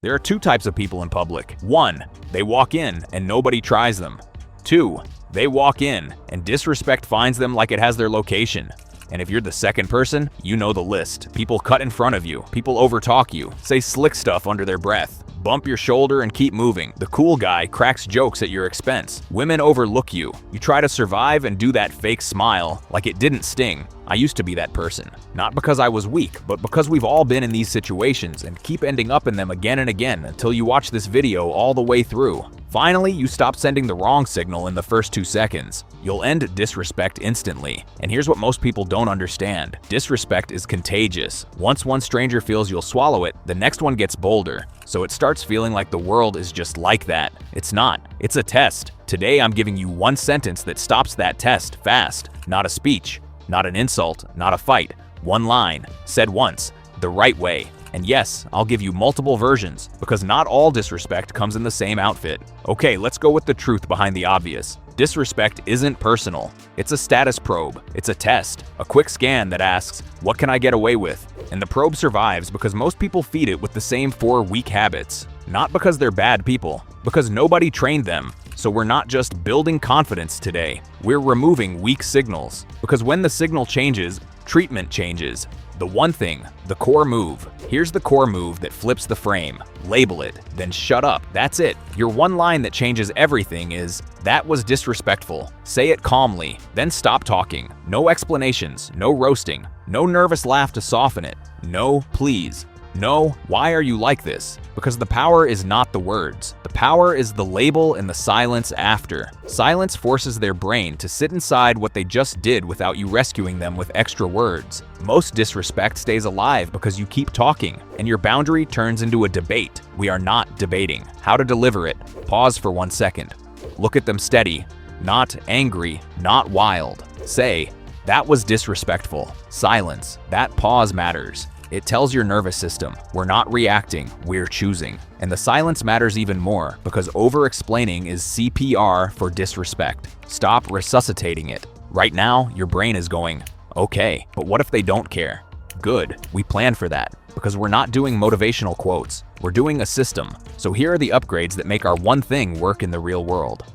There are two types of people in public. 1. They walk in and nobody tries them. 2. They walk in and disrespect finds them like it has their location. And if you're the second person, you know the list. People cut in front of you, people overtalk you, say slick stuff under their breath, bump your shoulder and keep moving. The cool guy cracks jokes at your expense. Women overlook you. You try to survive and do that fake smile like it didn't sting. I used to be that person. Not because I was weak, but because we've all been in these situations and keep ending up in them again and again until you watch this video all the way through. Finally, you stop sending the wrong signal in the first 2 seconds. You'll end disrespect instantly. And here's what most people don't understand. Disrespect is contagious. Once one stranger feels you'll swallow it, the next one gets bolder. So it starts feeling like the world is just like that. It's not. It's a test. Today I'm giving you one sentence that stops that test fast. Not a speech, not an insult, not a fight. One line, said once, the right way. And yes, I'll give you multiple versions, because not all disrespect comes in the same outfit. Okay, let's go with the truth behind the obvious. Disrespect isn't personal. It's a status probe. It's a test. A quick scan that asks, what can I get away with? And the probe survives because most people feed it with the same 4 weak habits. Not because they're bad people, because nobody trained them. So we're not just building confidence today. We're removing weak signals. Because when the signal changes, treatment changes. The one thing, the core move. Here's the core move that flips the frame. Label it, then shut up. That's it. Your one line that changes everything is, that was disrespectful. Say it calmly, then stop talking. No explanations, no roasting, no nervous laugh to soften it. No, please. No, why are you like this? Because the power is not the words. The power is the label and the silence after. Silence forces their brain to sit inside what they just did without you rescuing them with extra words. Most disrespect stays alive because you keep talking, and your boundary turns into a debate. We are not debating. How to deliver it. Pause for 1 second. Look at them steady. Not angry, not wild. Say, that was disrespectful. Silence. That pause matters. It tells your nervous system, we're not reacting, we're choosing. And the silence matters even more because over-explaining is CPR for disrespect. Stop resuscitating it. Right now, your brain is going, okay, but what if they don't care? Good, we planned for that because we're not doing motivational quotes. We're doing a system. So here are the upgrades that make our one thing work in the real world.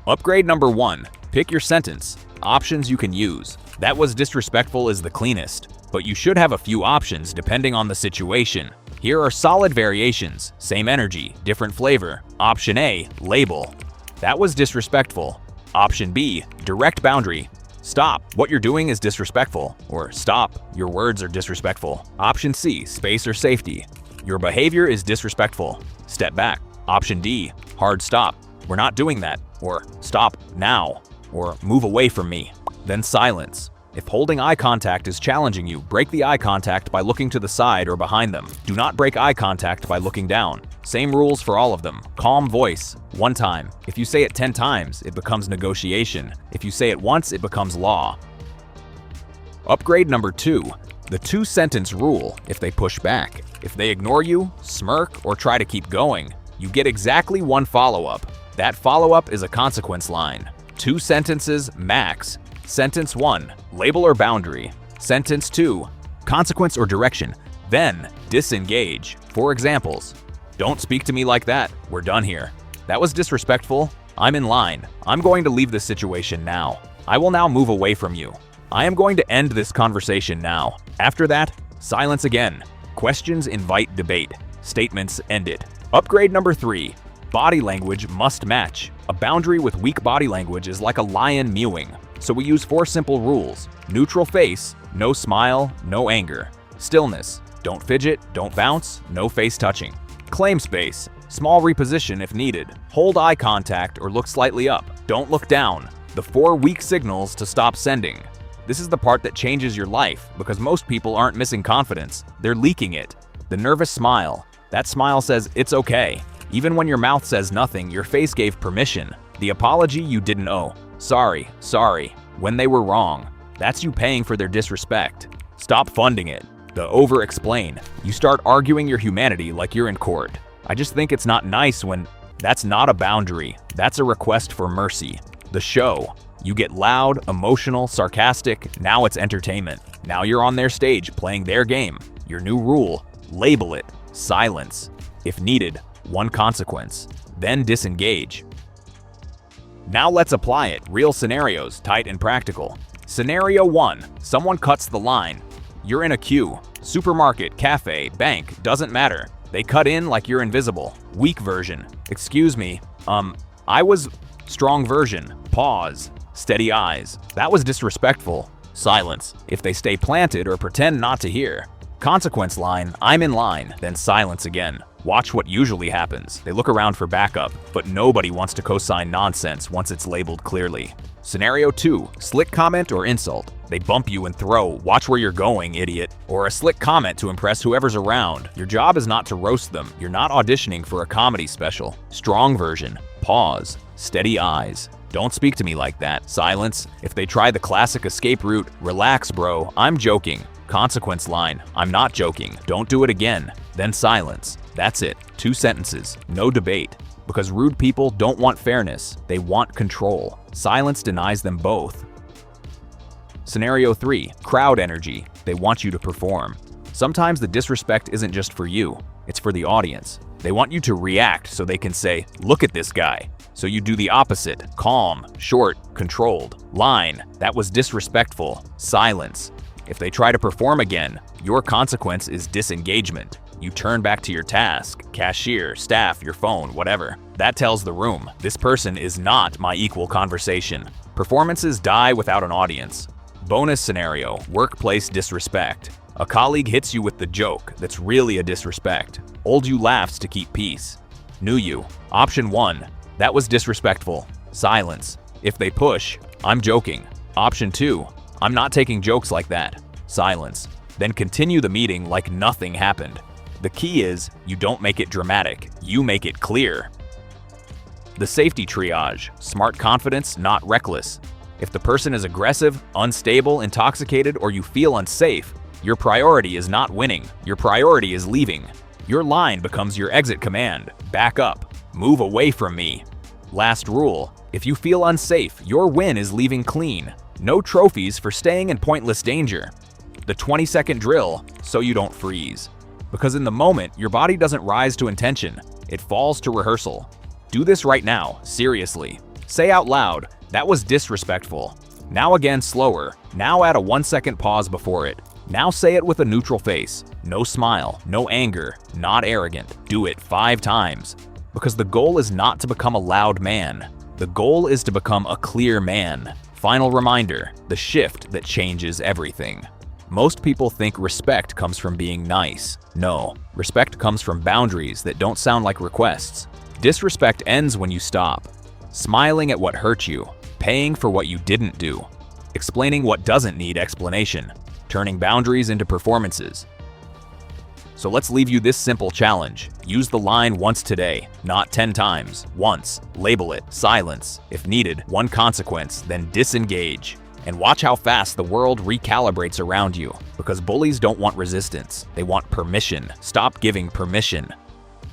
Upgrade number 1, pick your sentence. Options you can use. That was disrespectful is the cleanest. But you should have a few options depending on the situation. Here are solid variations, same energy, different flavor. Option A, label. That was disrespectful. Option B, direct boundary. Stop, what you're doing is disrespectful. Or stop, your words are disrespectful. Option C, space or safety. Your behavior is disrespectful. Step back. Option D, hard stop. We're not doing that. Or stop now. Or move away from me. Then silence. If holding eye contact is challenging you, break the eye contact by looking to the side or behind them. Do not break eye contact by looking down. Same rules for all of them. Calm voice, 1 time. If you say it 10 times, it becomes negotiation. If you say it once, it becomes law. Upgrade number 2, the 2-sentence rule if they push back. If they ignore you, smirk, or try to keep going, you get exactly 1 follow-up. That follow-up is a consequence line. 2 sentences max. Sentence 1, label or boundary. Sentence 2, consequence or direction. Then, disengage. For examples, don't speak to me like that. We're done here. That was disrespectful. I'm in line. I'm going to leave this situation now. I will now move away from you. I am going to end this conversation now. After that, silence again. Questions invite debate. Statements end it. Upgrade number 3, body language must match. A boundary with weak body language is like a lion mewing. So we use 4 simple rules. Neutral face, no smile, no anger. Stillness, don't fidget, don't bounce, no face touching. Claim space, small reposition if needed. Hold eye contact or look slightly up. Don't look down. The 4 weak signals to stop sending. This is the part that changes your life because most people aren't missing confidence, they're leaking it. The nervous smile. That smile says it's okay. Even when your mouth says nothing, your face gave permission. The apology you didn't owe. Sorry, when they were wrong. That's you paying for their disrespect. Stop funding it. The over-explain. You start arguing your humanity like you're in court. I just think it's not nice when that's not a boundary. That's a request for mercy. The show. You get loud, emotional, sarcastic. Now it's entertainment. Now you're on their stage playing their game. Your new rule. Label it. Silence. If needed, one consequence, then disengage. Now let's apply it. Real scenarios, tight and practical. Scenario 1. Someone cuts the line. You're in a queue. Supermarket, cafe, bank, doesn't matter. They cut in like you're invisible. Weak version. Excuse me. I was... Strong version. Pause. Steady eyes. That was disrespectful. Silence. If they stay planted or pretend not to hear. Consequence line, I'm in line, then silence again. Watch what usually happens. They look around for backup, but nobody wants to co-sign nonsense once it's labeled clearly. Scenario 2. Slick comment or insult. They bump you and throw, watch where you're going, idiot. Or a slick comment to impress whoever's around. Your job is not to roast them. You're not auditioning for a comedy special. Strong version. Pause. Steady eyes. Don't speak to me like that. Silence. If they try the classic escape route, relax, bro. I'm joking. Consequence line, I'm not joking. Don't do it again. Then silence. That's it. 2 sentences. No debate. Because rude people don't want fairness. They want control. Silence denies them both. Scenario 3. Crowd energy. They want you to perform. Sometimes the disrespect isn't just for you. It's for the audience. They want you to react so they can say, look at this guy. So you do the opposite. Calm, short, controlled. Line, that was disrespectful. Silence. If they try to perform again, your consequence is disengagement. You turn back to your task, cashier, staff, your phone, whatever. That tells the room, this person is not my equal conversation. Performances die without an audience. Bonus scenario, workplace disrespect. A colleague hits you with the joke that's really a disrespect. Old you laughs to keep peace. New you. Option 1, that was disrespectful. Silence. If they push, I'm joking. Option 2, I'm not taking jokes like that. Silence. Then continue the meeting like nothing happened. The key is, you don't make it dramatic, you make it clear. The safety triage. Smart confidence, not reckless. If the person is aggressive, unstable, intoxicated, or you feel unsafe, your priority is not winning, your priority is leaving. Your line becomes your exit command. Back up. Move away from me. Last rule, if you feel unsafe, your win is leaving clean. No trophies for staying in pointless danger. The 20-second drill, so you don't freeze. Because in the moment, your body doesn't rise to intention, it falls to rehearsal. Do this right now, seriously. Say out loud, that was disrespectful. Now again slower, now add a 1-second pause before it. Now say it with a neutral face. No smile, no anger, not arrogant. Do it 5 times. Because the goal is not to become a loud man. The goal is to become a clear man. Final reminder, the shift that changes everything. Most people think respect comes from being nice. No, respect comes from boundaries that don't sound like requests. Disrespect ends when you stop. Smiling at what hurt you, paying for what you didn't do, explaining what doesn't need explanation, turning boundaries into performances. So let's leave you this simple challenge. Use the line once today, not 10 times. Once. Label it. Silence. If needed, one consequence, then disengage. And watch how fast the world recalibrates around you. Because bullies don't want resistance. They want permission. Stop giving permission.